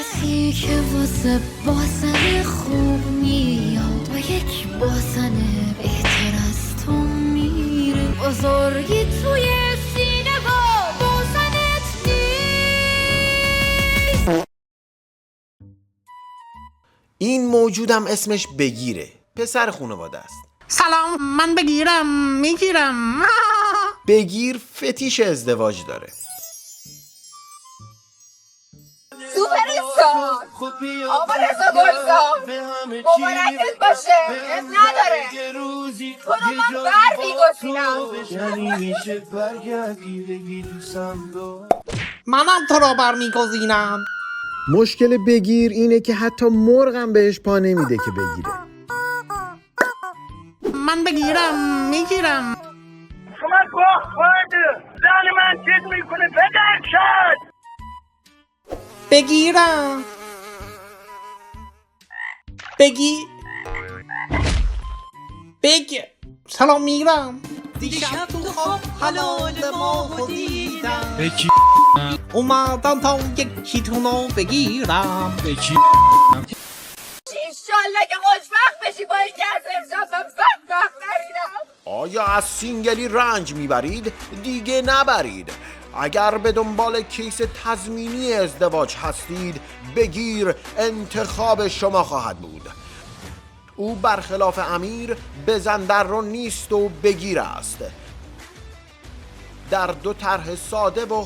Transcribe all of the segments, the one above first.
کسی که واسه باسن خوب میاد و یک باسن بهتر از تو میره بزرگی توی سینه و باسنت نیست. این موجودم اسمش بگیره، پسر خانواده است. سلام، من بگیرم میگیرم. بگیر فتیش ازدواج داره. سوپرستار آقا رضا گلزار مبارکت باشه، اب نداره تو رو من بر میگذینم. منم تو را برمیگزینم. مشکل بگیر اینه که حتی مرغم بهش پا نمیده که بگیره. من بگیرم میگیرم. شما گوه خورده زن من چیز میکنه پدر شد. بگیرم سلام میرم. دیشب تو خواب حلال ماهو دیدم. اومدم تا یکیتونو بگیرم. انشالله که خوشبخت بشی با این از امشب من بدبخت نمیرم. آیا از سینگلی رنج میبرید؟ دیگه نبرید. اگر به دنبال کیس تضمینی ازدواج هستید، بگیر انتخاب شما خواهد بود. او برخلاف امیر بزن در رو نیست و بگیر است. در دو طرح ساده و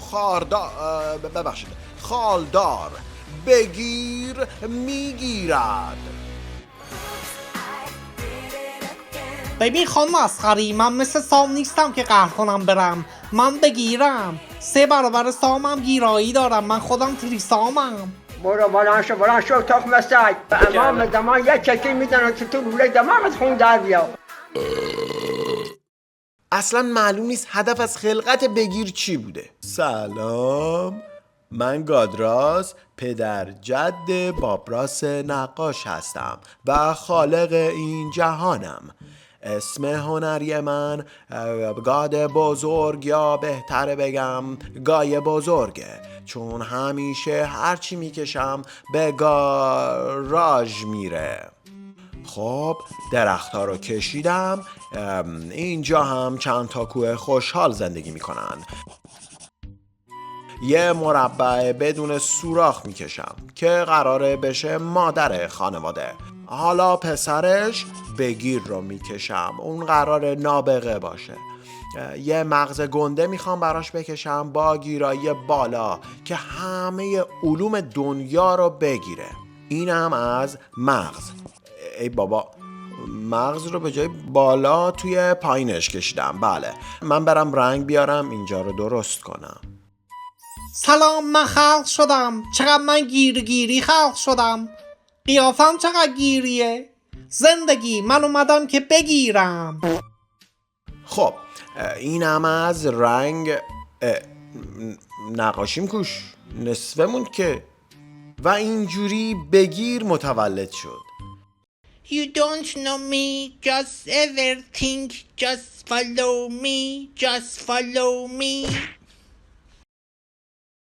خالدار بگیر میگیرد. ببین خانم اسقری، من مثل سام نیستم که قهر کنم برم. من بگیرم 3 برابر سامم گیرایی دارم. من خودم تریسامم. برو بلند شو تخم سگ. به امام زمان یک چکی میدن که تو لوله دماغت خون در بیا. اصلا معلوم نیست هدف از خلقت بگیر چی بوده. سلام، من گادراس، پدر جد بابراس نقاش هستم و خالق این جهانم. اسم هنری من گاد بزرگ، یا بهتره بگم گای بزرگه، چون همیشه هرچی میکشم به گاراژ میره. خب درخت‌ها رو کشیدم. اینجا هم چند تا کوه خوشحال زندگی میکنن. یه مربع بدون سوراخ میکشم که قراره بشه مادر خانواده. حالا پسرش بگیر رو میکشم، اون قراره نابغه باشه. یه مغز گنده میخوام براش بکشم با گیرایی بالا که همه علوم دنیا رو بگیره. اینم از مغز. ای بابا، مغز رو به جای بالا توی پایینش کشیدم. بله، من برم رنگ بیارم اینجا رو درست کنم. سلام، من خلق شدم. چقدر من گیری خلق شدم. قیافم چقدر گیریه. زندگی، من اومدم که بگیرم. خب اینم از رنگ. نقاشیم کوش نصفمون که. و اینجوری بگیر متولد شد. You don't know me, just everything, just follow me, just follow me.